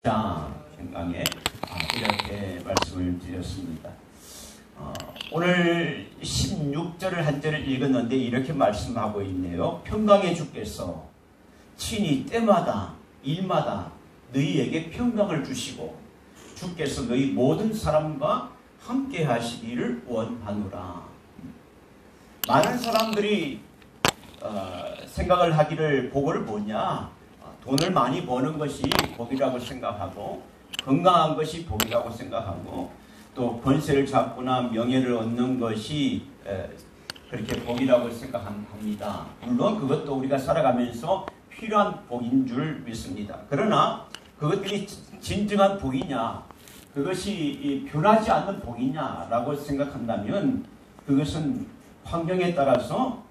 평강에 이렇게 말씀을 드렸습니다. 오늘 16절을 한 절을 읽었는데 이렇게 말씀하고 있네요. 평강의 주께서 친히 때마다 일마다 너희에게 평강을 주시고 주께서 너희 모든 사람과 함께 하시기를 원하노라. 많은 사람들이 생각을 하기를 복을 뭐냐? 돈을 많이 버는 것이 복이라고 생각하고 건강한 것이 복이라고 생각하고 또 권세를 잡거나 명예를 얻는 것이 그렇게 복이라고 생각합니다. 물론 그것도 우리가 살아가면서 필요한 복인 줄 믿습니다. 그러나 그것들이 진정한 복이냐, 그것이 변하지 않는 복이냐라고 생각한다면 그것은 환경에 따라서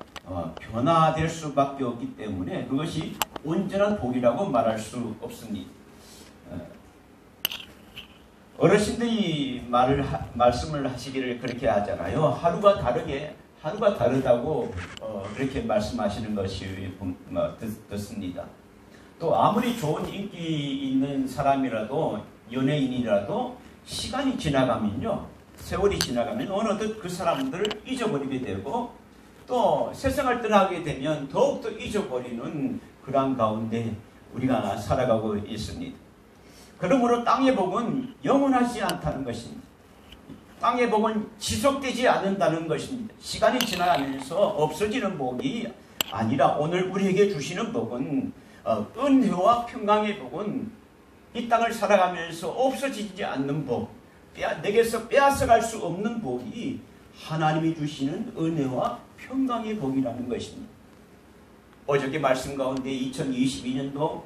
변화될 수밖에 없기 때문에 그것이 온전한 복이라고 말할 수 없습니다. 어르신들이 말씀을 하시기를 그렇게 하잖아요. 하루가 다르다고 그렇게 말씀하시는 것이 듣습니다. 또 아무리 좋은 인기 있는 사람이라도 연예인이라도 시간이 지나가면요, 세월이 지나가면 어느덧 그 사람들을 잊어버리게 되고 또 세상을 떠나게 되면 더욱더 잊어버리는 그런 가운데 우리가 살아가고 있습니다. 그러므로 땅의 복은 영원하지 않다는 것입니다. 땅의 복은 지속되지 않는다는 것입니다. 시간이 지나가면서 없어지는 복이 아니라 오늘 우리에게 주시는 복은 은혜와 평강의 복은 이 땅을 살아가면서 없어지지 않는 복, 내게서 빼앗아갈 수 없는 복이 하나님이 주시는 은혜와 평강의 복이라는 것입니다. 어저께 말씀 가운데 2022년도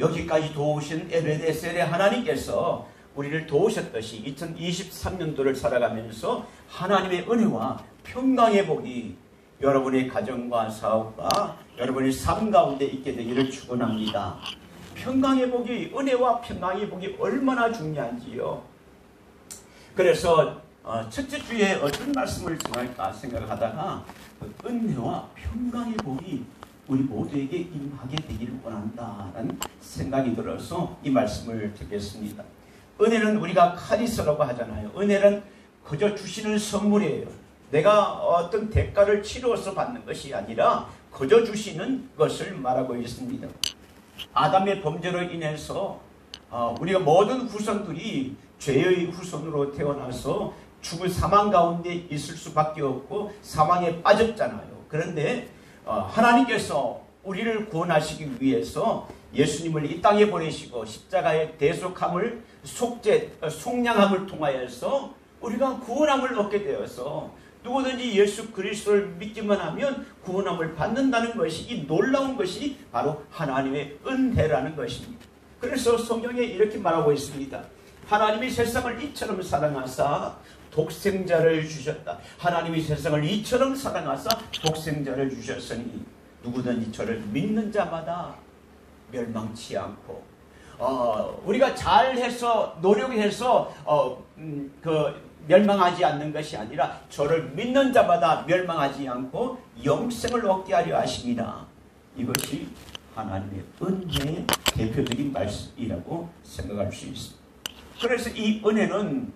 여기까지 도우신 에베네셀의 하나님께서 우리를 도우셨듯이 2023년도를 살아가면서 하나님의 은혜와 평강의 복이 여러분의 가정과 사업과 여러분의 삶 가운데 있게 되기를 축원합니다. 평강의 복이, 은혜와 평강의 복이 얼마나 중요한지요. 그래서 첫째 주에 어떤 말씀을 전할까 생각하다가 은혜와 평강의 복이 우리 모두에게 임하게 되기를 원한다는 생각이 들어서 이 말씀을 듣겠습니다. 은혜는 우리가 카리스라고 하잖아요. 은혜는 그저 주시는 선물이에요. 내가 어떤 대가를 치루어서 받는 것이 아니라 그저 주시는 것을 말하고 있습니다. 아담의 범죄로 인해서 우리가 모든 후손들이 죄의 후손으로 태어나서 죽을 사망 가운데 있을 수밖에 없고 사망에 빠졌잖아요. 그런데 하나님께서 우리를 구원하시기 위해서 예수님을 이 땅에 보내시고 십자가의 대속함을 속량함을 통하여서 우리가 구원함을 얻게 되어서 누구든지 예수 그리스도를 믿기만 하면 구원함을 받는다는 것이, 이 놀라운 것이 바로 하나님의 은혜라는 것입니다. 그래서 성경에 이렇게 말하고 있습니다. 하나님이 세상을 이처럼 사랑하사 독생자를 주셨다. 하나님이 세상을 이처럼 사랑하사 독생자를 주셨으니 누구든지 저를 믿는 자마다 멸망치 않고 우리가 잘해서 노력해서 멸망하지 않는 것이 아니라 저를 믿는 자마다 멸망하지 않고 영생을 얻게 하려 하십니다. 이것이 하나님의 은혜의 대표적인 말씀이라고 생각할 수 있습니다. 그래서 이 은혜는,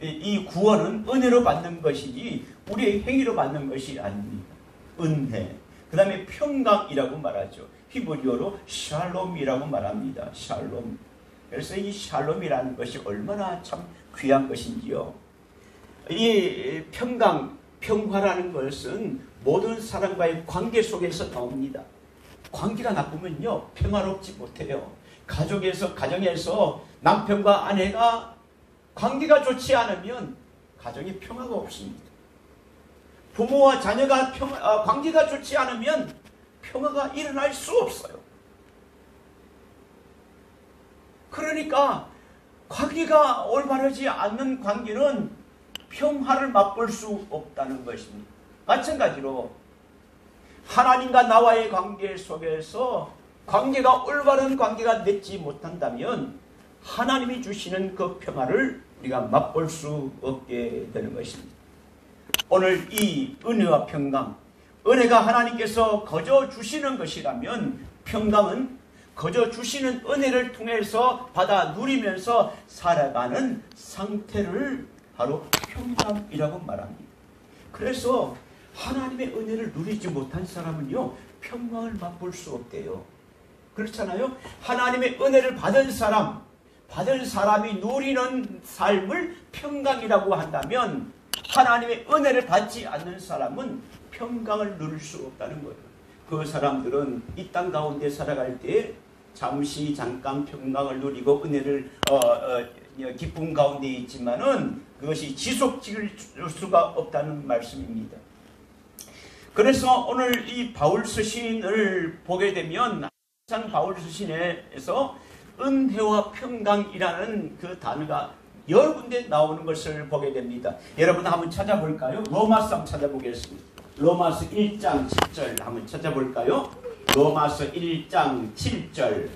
이 구원은 은혜로 받는 것이지 우리의 행위로 받는 것이 아닙니다. 은혜. 그 다음에 평강이라고 말하죠. 히브리어로 샬롬이라고 말합니다. 샬롬. 그래서 이 샬롬이라는 것이 얼마나 참 귀한 것인지요. 이 평강, 평화라는 것은 모든 사람과의 관계 속에서 나옵니다. 관계가 나쁘면요, 평화롭지 못해요. 가정에서 남편과 아내가 관계가 좋지 않으면 가정에 평화가 없습니다. 부모와 자녀가 관계가 좋지 않으면 평화가 일어날 수 없어요. 그러니까 관계가 올바르지 않는 관계는 평화를 맛볼 수 없다는 것입니다. 마찬가지로 하나님과 나와의 관계 속에서 관계가 올바른 관계가 맺지 못한다면 하나님이 주시는 그 평화를 우리가 맛볼 수 없게 되는 것입니다. 오늘 이 은혜와 평강, 은혜가 하나님께서 거저 주시는 것이라면 평강은 거저 주시는 은혜를 통해서 받아 누리면서 살아가는 상태를 바로 평강이라고 말합니다. 그래서 하나님의 은혜를 누리지 못한 사람은요, 평강을 맛볼 수 없대요. 그렇잖아요. 하나님의 은혜를 받은 사람이 누리는 삶을 평강이라고 한다면, 하나님의 은혜를 받지 않는 사람은 평강을 누릴 수 없다는 거예요. 그 사람들은 이 땅 가운데 살아갈 때 잠깐 평강을 누리고 은혜를 기쁨 가운데 있지만은 그것이 지속될 수가 없다는 말씀입니다. 그래서 오늘 이 바울 서신을 보게 되면 항상 바울 서신에서 은혜와 평강이라는 그 단어가 여러 군데 나오는 것을 보게 됩니다. 여러분 한번 찾아볼까요? 로마서 한번 찾아보겠습니다. 로마서 1장 7절 한번 찾아볼까요? 로마서 1장 7절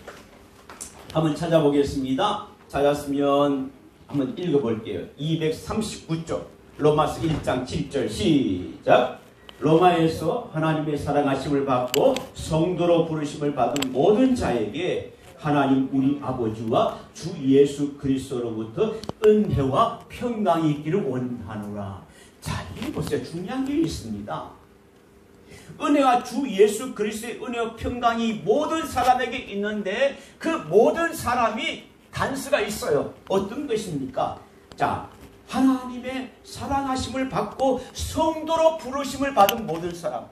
한번 찾아보겠습니다. 찾았으면 한번 읽어볼게요. 239쪽 로마서 1장 7절 시작. 로마에서 하나님의 사랑하심을 받고 성도로 부르심을 받은 모든 자에게 하나님 우리 아버지와 주 예수 그리스도로부터 은혜와 평강이 있기를 원하노라. 자, 이게 보세요. 중요한 게 있습니다. 은혜와 주 예수 그리스도의 은혜와 평강이 모든 사람에게 있는데 그 모든 사람이 단서가 있어요. 어떤 것입니까? 자, 하나님의 사랑하심을 받고 성도로 부르심을 받은 모든 사람,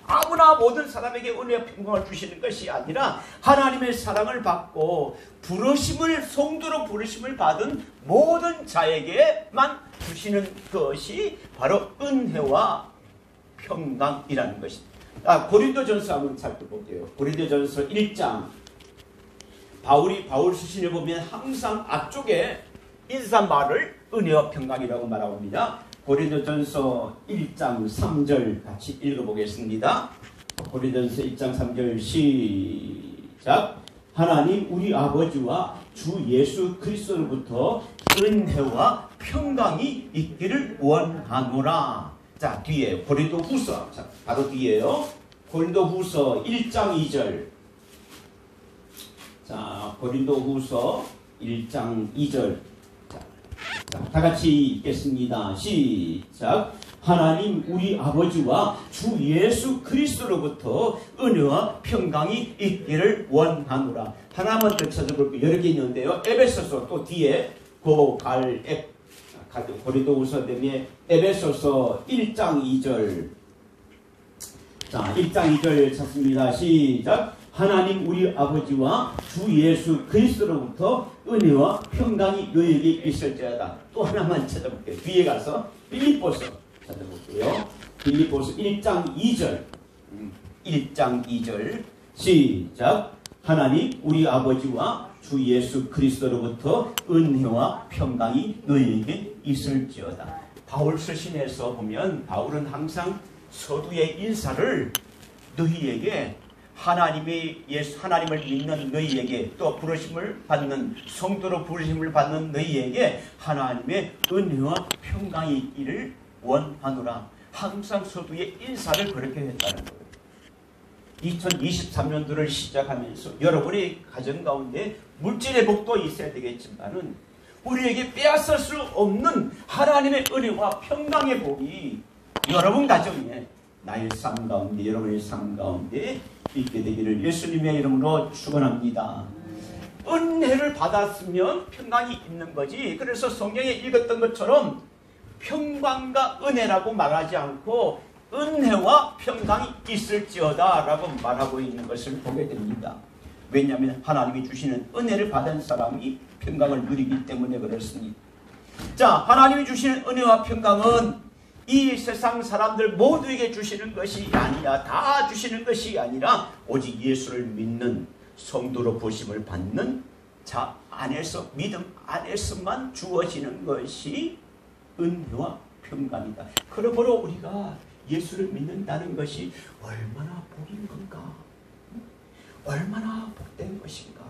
아무나 모든 사람에게 은혜와 평강을 주시는 것이 아니라 하나님의 사랑을 받고 성도로 부르심을 받은 모든 자에게만 주시는 것이 바로 은혜와 평강이라는 것입니다. 고린도전서 한번 살펴볼게요. 고린도전서 1장 바울 서신에 보면 항상 앞쪽에 인사말을 은혜와 평강이라고 말하고 있습니다. 고린도전서 1장 3절 같이 읽어보겠습니다. 고린도전서 1장 3절 시작. 하나님 우리 아버지와 주 예수 그리스도로부터 은혜와 평강이 있기를 원하노라. 자, 뒤에 고린도후서, 자, 바로 뒤에요. 고린도후서 1장 2절. 자, 고린도후서 1장 2절. 자, 다 같이 읽겠습니다. 시작. 하나님 우리 아버지와 주 예수 그리스도로부터 은혜와 평강이 있기를 원하노라. 하나만 더 찾아볼게요. 여러 개 있는데요. 에베소서 또 뒤에 고린도후서 때문에 에베소서 1장 2절. 자, 1장 2절 찾습니다. 시작. 하나님 우리 아버지와 주 예수 그리스도로부터 은혜와 평강이 너희에게 있을지어다. 또 하나만 찾아볼게요. 뒤에 가서 빌립보서 찾아볼게요. 빌립보서 1장 2절. 1장 2절 시작. 하나님 우리 아버지와 주 예수 그리스도로부터 은혜와 평강이 너희에게 있을지어다. 바울 서신에서 보면 바울은 항상 서두의 인사를 너희에게 하나님을 믿는 너희에게 또 부르심을 받는 성도로 부르심을 받는 너희에게 하나님의 은혜와 평강이 있기를 원하노라. 항상 서두의 인사를 그렇게 했다는 거예요. 2023년도를 시작하면서 여러분의 가정 가운데 물질의 복도 있어야 되겠지만은 우리에게 빼앗을 수 없는 하나님의 은혜와 평강의 복이 여러분 가정에 나의 삶 가운데 여러분의 삶 가운데 있게 되기를 예수님의 이름으로 축원합니다. 은혜를 받았으면 평강이 있는 거지. 그래서 성경에 읽었던 것처럼 평강과 은혜라고 말하지 않고 은혜와 평강이 있을지어다 라고 말하고 있는 것을 보게 됩니다. 왜냐하면 하나님이 주시는 은혜를 받은 사람이 평강을 누리기 때문에 그렇습니다. 자, 하나님이 주시는 은혜와 평강은 이 세상 사람들 모두에게 주시는 것이 아니라 다 주시는 것이 아니라 오직 예수를 믿는 성도로 부심을 받는 자 안에서 믿음 안에서만 주어지는 것이 은혜와 평강이다. 그러므로 우리가 예수를 믿는다는 것이 얼마나 복인 건가? 얼마나 복된 것인가?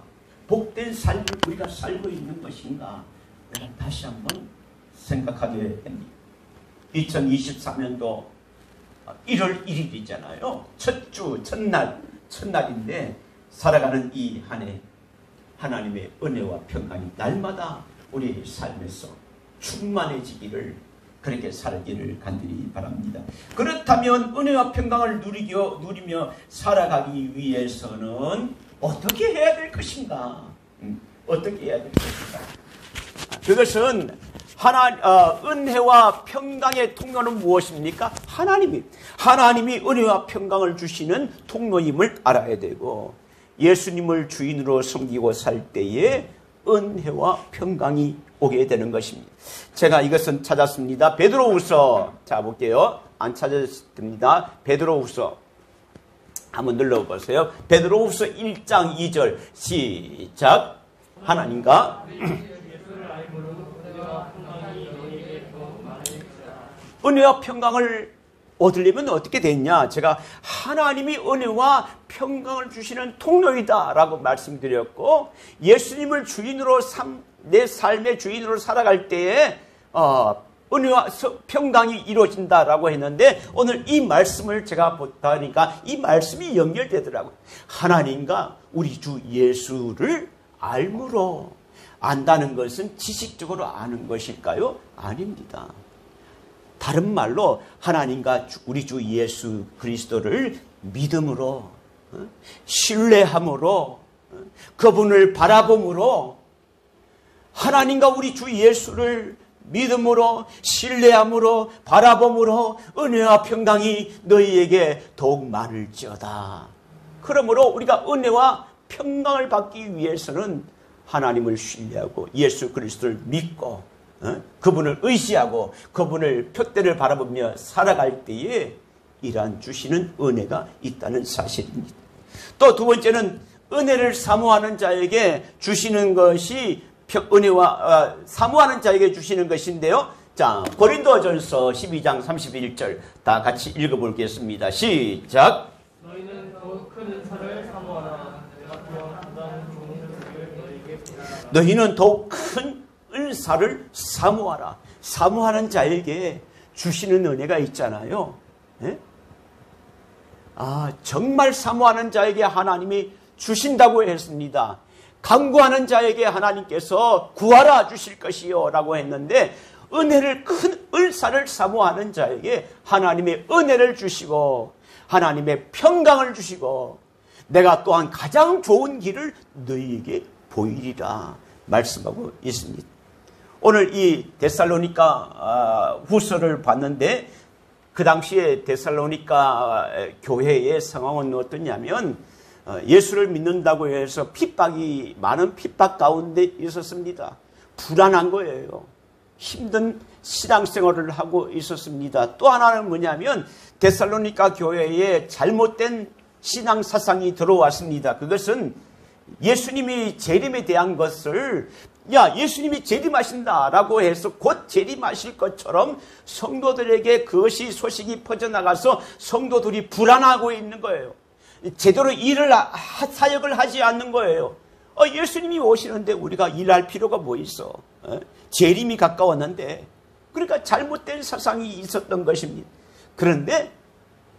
복된 삶을 우리가 살고 있는 것인가? 우리가 다시 한번 생각하게 됩니다. 2023년도 1월 1일이잖아요. 첫날인데 살아가는 이 한 해 하나님의 은혜와 평강이 날마다 우리 삶에서 충만해지기를, 그렇게 살기를 간절히 바랍니다. 그렇다면 은혜와 평강을 누리며 살아가기 위해서는 어떻게 해야 될 것인가? 어떻게 해야 될 것인가? 그것은 은혜와 평강의 통로는 무엇입니까? 하나님이 은혜와 평강을 주시는 통로임을 알아야 되고, 예수님을 주인으로 섬기고 살 때에 은혜와 평강이 오게 되는 것입니다. 제가 이것은 찾았습니다. 베드로후서, 자 볼게요. 안 찾았습니다. 베드로후서 한번 눌러보세요. 베드로후서 1장 2절 시작. 하나님과 은혜와 평강을 얻으려면 어떻게 됐냐? 제가 하나님이 은혜와 평강을 주시는 통로이다 라고 말씀드렸고, 예수님을 주인으로 내 삶의 주인으로 살아갈 때에 은혜와 평강이 이루어진다라고 했는데, 오늘 이 말씀을 제가 보다 보니까 이 말씀이 연결되더라고요. 하나님과 우리 주 예수를 알므로, 안다는 것은 지식적으로 아는 것일까요? 아닙니다. 다른 말로 하나님과 우리 주 예수 그리스도를 믿음으로, 신뢰함으로, 그분을 바라봄으로, 하나님과 우리 주 예수를 믿음으로, 신뢰함으로, 바라봄으로 은혜와 평강이 너희에게 더욱 많을지어다. 그러므로 우리가 은혜와 평강을 받기 위해서는 하나님을 신뢰하고 예수 그리스도를 믿고 그분을 의지하고 그분을 표대를 바라보며 살아갈 때에 이러한 주시는 은혜가 있다는 사실입니다. 또 두 번째는 은혜를 사모하는 자에게 주시는 것이 사모하는 자에게 주시는 것인데요. 자, 고린도전서 12장 31절 다 같이 읽어보겠습니다. 시작. 너희는 더욱 큰 은사를 사모하라. 너희는 더욱 큰 은사를 사모하라. 사모하는 자에게 주시는 은혜가 있잖아요. 네? 정말 사모하는 자에게 하나님이 주신다고 했습니다. 간구하는 자에게 하나님께서 구하라 주실 것이요 라고 했는데, 큰 은사를 사모하는 자에게 하나님의 은혜를 주시고 하나님의 평강을 주시고, 내가 또한 가장 좋은 길을 너희에게 보이리라 말씀하고 있습니다. 오늘 이 데살로니가 후서를 봤는데, 그 당시에 데살로니가 교회의 상황은 어떠냐면, 예수를 믿는다고 해서 많은 핍박 가운데 있었습니다. 불안한 거예요. 힘든 신앙생활을 하고 있었습니다. 또 하나는 뭐냐면, 데살로니가 교회에 잘못된 신앙 사상이 들어왔습니다. 그것은 예수님이 재림에 대한 것을, 예수님이 재림하신다라고 해서 곧 재림하실 것처럼 성도들에게 그것이 소식이 퍼져나가서 성도들이 불안하고 있는 거예요. 제대로 사역을 하지 않는 거예요. 예수님이 오시는데 우리가 일할 필요가 뭐 있어? 재림이 가까웠는데. 그러니까 잘못된 사상이 있었던 것입니다. 그런데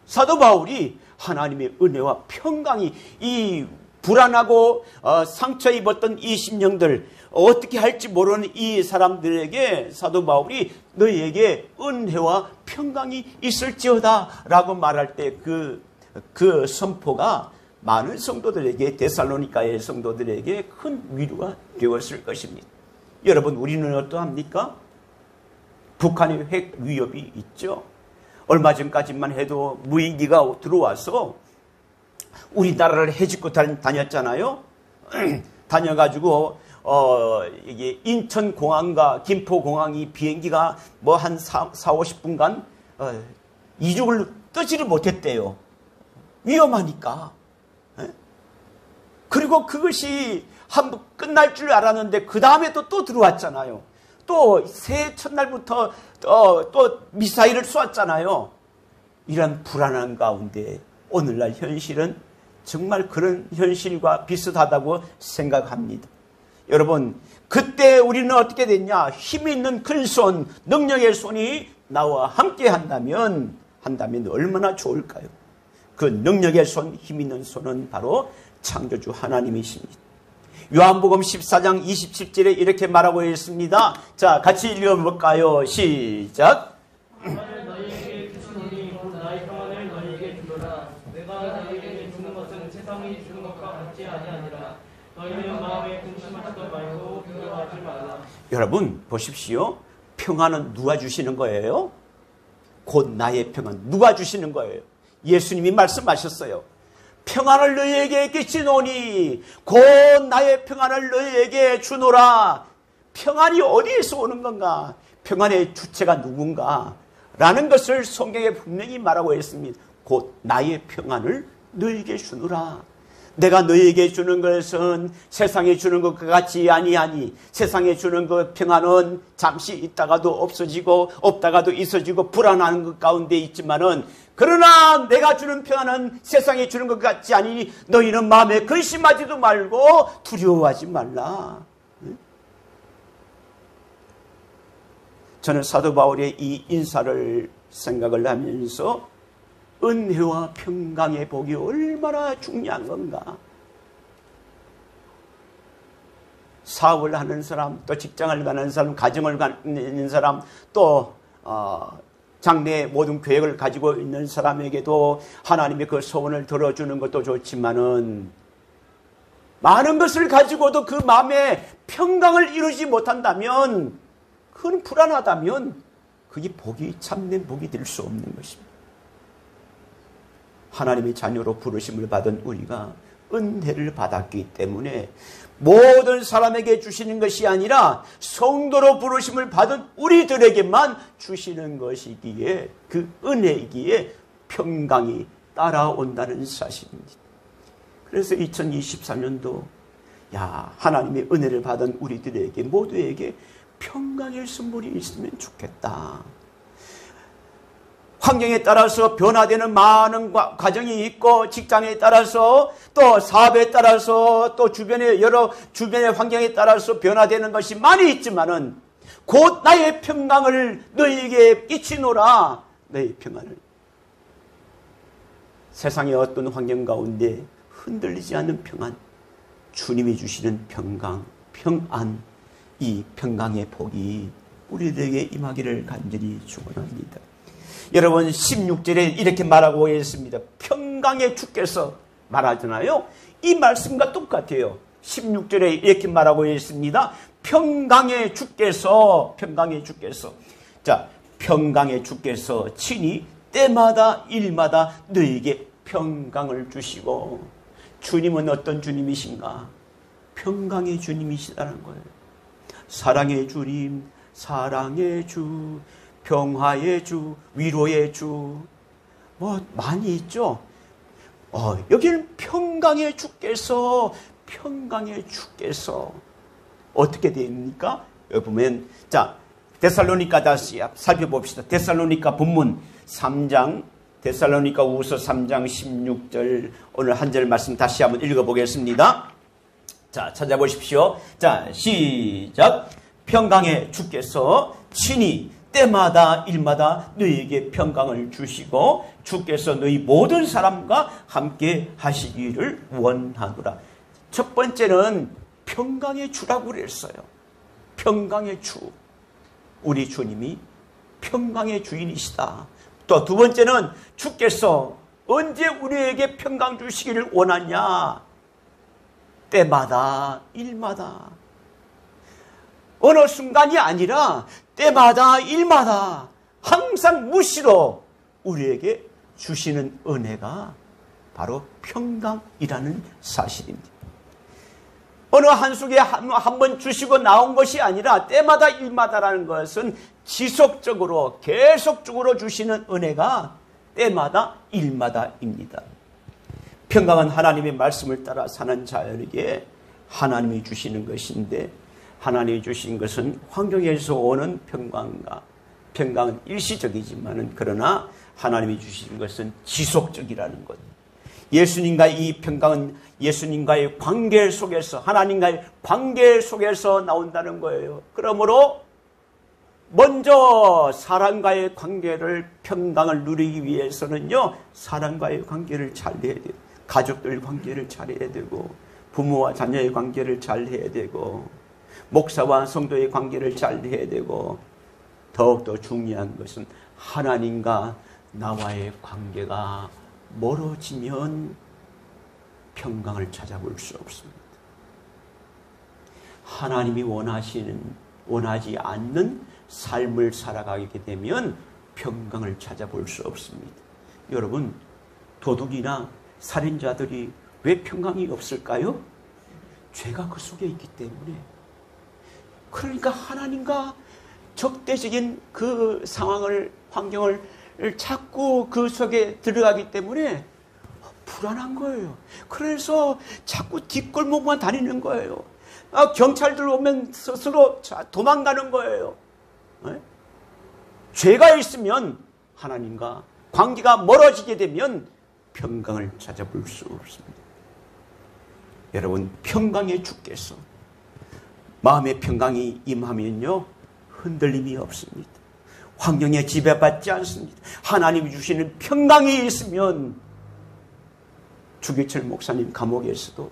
사도 바울이 하나님의 은혜와 평강이, 이 불안하고 상처 입었던 이 심령들, 어떻게 할지 모르는 이 사람들에게 사도 바울이 너희에게 은혜와 평강이 있을지어다 라고 말할 때 그 선포가 많은 성도들에게, 데살로니가의 성도들에게 큰 위로가 되었을 것입니다. 여러분, 우리는 어떠합니까? 북한의 핵 위협이 있죠. 얼마 전까지만 해도 무인기가 들어와서 우리나라를 헤집고 다녔잖아요. 다녀가지고 이게 인천공항과 김포공항이 비행기가 뭐 한 40-50분간 이륙을 뜨지를 못했대요. 위험하니까. 그리고 그것이 한번 끝날 줄 알았는데 그 다음에 또 들어왔잖아요. 또 새해 첫날부터 또 미사일을 쏘았잖아요. 이런 불안한 가운데 오늘날 현실은 정말 그런 현실과 비슷하다고 생각합니다. 여러분, 그때 우리는 어떻게 됐냐? 힘 있는 큰 손, 능력의 손이 나와 함께 한다면 얼마나 좋을까요? 그 능력의 손, 힘 있는 손은 바로 창조주 하나님이십니다. 요한복음 14장 27절에 이렇게 말하고 있습니다. 자, 같이 읽어볼까요? 시작. 평안을 너희에게 주시노니 곧 나의 평안을 너희에게 주노라. 내가 너희에게 주는 것은 세상이 주는 것과 같지 아니하니라. 너희는 마음에 근심하지도 말고 두려워하지 말라. 여러분 보십시오. 평안은 누가 주시는 거예요? 곧 나의 평안. 누가 주시는 거예요? 예수님이 말씀하셨어요. 평안을 너희에게 끼치노니 곧 나의 평안을 너희에게 주노라. 평안이 어디에서 오는 건가? 평안의 주체가 누군가? 라는 것을 성경에 분명히 말하고 있습니다. 곧 나의 평안을 너희에게 주노라. 내가 너희에게 주는 것은 세상에 주는 것과 같지 아니하니 세상에 주는 것 평안은 잠시 있다가도 없어지고 없다가도 있어지고 불안한 것 가운데 있지만은 그러나 내가 주는 평안은 세상에 주는 것 같지 아니니 너희는 마음에 근심하지도 말고 두려워하지 말라. 저는 사도 바울의 이 인사를 생각을 하면서 은혜와 평강의 복이 얼마나 중요한 건가. 사업을 하는 사람, 또 직장을 가는 사람, 가정을 가는 사람, 또 장래의 모든 계획을 가지고 있는 사람에게도 하나님의 그 소원을 들어주는 것도 좋지만은 많은 것을 가지고도 그 마음에 평강을 이루지 못한다면, 그건 불안하다면 그게 복이 참된 복이 될 수 없는 것입니다. 하나님의 자녀로 부르심을 받은 우리가 은혜를 받았기 때문에 모든 사람에게 주시는 것이 아니라 성도로 부르심을 받은 우리들에게만 주시는 것이기에, 그 은혜이기에 평강이 따라온다는 사실입니다. 그래서 2023년도 하나님의 은혜를 받은 우리들에게 모두에게 평강의 선물이 있으면 좋겠다. 환경에 따라서 변화되는 많은 과정이 있고, 직장에 따라서 또 사업에 따라서 또 주변의 환경에 따라서 변화되는 것이 많이 있지만은 곧 나의 평강을 너희에게 끼치노라. 너희 평안을. 세상의 어떤 환경 가운데 흔들리지 않는 평안, 주님이 주시는 평강, 평안, 이 평강의 복이 우리들에게 임하기를 간절히 축원합니다. 여러분 16절에 이렇게 말하고 있습니다. 평강의 주께서 말하잖아요. 이 말씀과 똑같아요. 16절에 이렇게 말하고 있습니다. 평강의 주께서, 자, 평강의 주께서 친히 때마다 일마다 너에게 평강을 주시고, 주님은 어떤 주님이신가? 평강의 주님이시다는 거예요. 사랑의 주님, 사랑의 주, 평화의 주, 위로의 주, 많이 있죠. 여기는 평강의 주께서 어떻게 됩니까? 여기 보면, 자, 데살로니가 다시 살펴봅시다. 데살로니가 본문 3장, 데살로니가 우서 3장 16절, 오늘 한 절 말씀 다시 한번 읽어보겠습니다. 자, 찾아보십시오. 자, 시작. 평강의 주께서 친히 때마다 일마다 너희에게 평강을 주시고 주께서 너희 모든 사람과 함께 하시기를 원하노라. 첫 번째는 평강의 주라고 그랬어요. 평강의 주. 우리 주님이 평강의 주인이시다. 또 두 번째는 주께서 언제 우리에게 평강 주시기를 원하냐? 때마다 일마다. 어느 순간이 아니라 때마다 일마다 항상 무시로 우리에게 주시는 은혜가 바로 평강이라는 사실입니다. 어느 한 속에 한 번 주시고 나온 것이 아니라 때마다 일마다라는 것은 지속적으로 계속적으로 주시는 은혜가 때마다 일마다입니다. 평강은 하나님의 말씀을 따라 사는 자에게 하나님이 주시는 것인데, 하나님이 주신 것은 환경에서 오는 평강은 일시적이지만은 그러나 하나님이 주신 것은 지속적이라는 것. 예수님과의 이 평강은 예수님과의 관계 속에서, 하나님과의 관계 속에서 나온다는 거예요. 그러므로 먼저 사람과의 관계를, 평강을 누리기 위해서는요, 사람과의 관계를 잘 해야 돼요. 가족들 관계를 잘해야 되고, 부모와 자녀의 관계를 잘해야 되고, 목사와 성도의 관계를 잘해야 되고, 더욱더 중요한 것은 하나님과 나와의 관계가 멀어지면 평강을 찾아볼 수 없습니다. 하나님이 원하지 않는 삶을 살아가게 되면 평강을 찾아볼 수 없습니다. 여러분, 도둑이나 살인자들이 왜 평강이 없을까요? 죄가 그 속에 있기 때문에. 그러니까 하나님과 적대적인 그 상황을, 환경을 자꾸 그 속에 들어가기 때문에 불안한 거예요. 그래서 자꾸 뒷골목만 다니는 거예요. 경찰들 오면 스스로 도망가는 거예요. 네? 죄가 있으면 하나님과 관계가 멀어지게 되면 평강을 찾아볼 수 없습니다. 여러분, 평강의 주께서 마음의 평강이 임하면요, 흔들림이 없습니다. 환경에 지배받지 않습니다. 하나님이 주시는 평강이 있으면, 주기철 목사님 감옥에서도,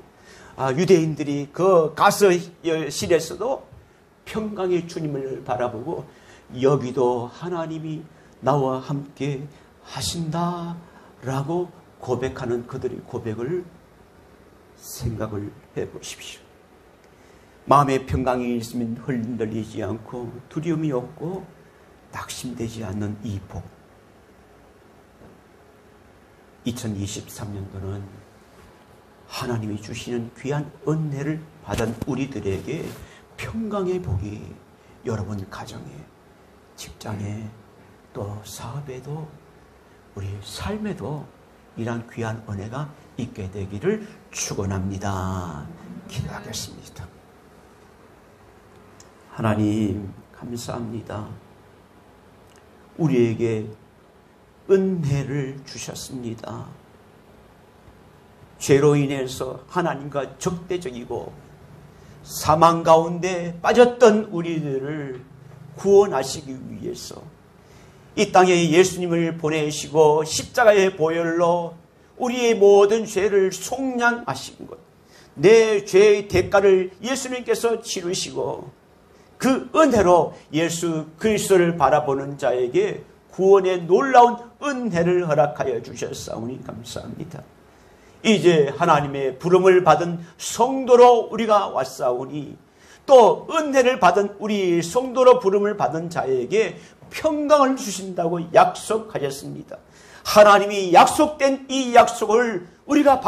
유대인들이 그 가서실에서도 평강의 주님을 바라보고, 여기도 하나님이 나와 함께 하신다라고 고백하는 그들의 고백을 생각을 해보십시오. 마음의 평강이 있으면 흔들리지 않고 두려움이 없고 낙심되지 않는 이 복. 2023년도는 하나님이 주시는 귀한 은혜를 받은 우리들에게 평강의 복이 여러분 가정에, 직장에, 또 사업에도, 우리 삶에도 이런 귀한 은혜가 있게 되기를 축원합니다. 기도하겠습니다. 하나님 감사합니다. 우리에게 은혜를 주셨습니다. 죄로 인해서 하나님과 적대적이고 사망 가운데 빠졌던 우리들을 구원하시기 위해서 이 땅에 예수님을 보내시고 십자가의 보혈로 우리의 모든 죄를 속량하신 것, 내 죄의 대가를 예수님께서 치르시고 그 은혜로 예수 그리스도를 바라보는 자에게 구원의 놀라운 은혜를 허락하여 주셨사오니 감사합니다. 이제 하나님의 부름을 받은 성도로 우리가 왔사오니 또 은혜를 받은 우리 성도로 부름을 받은 자에게 평강을 주신다고 약속하셨습니다. 하나님이 약속된 이 약속을 우리가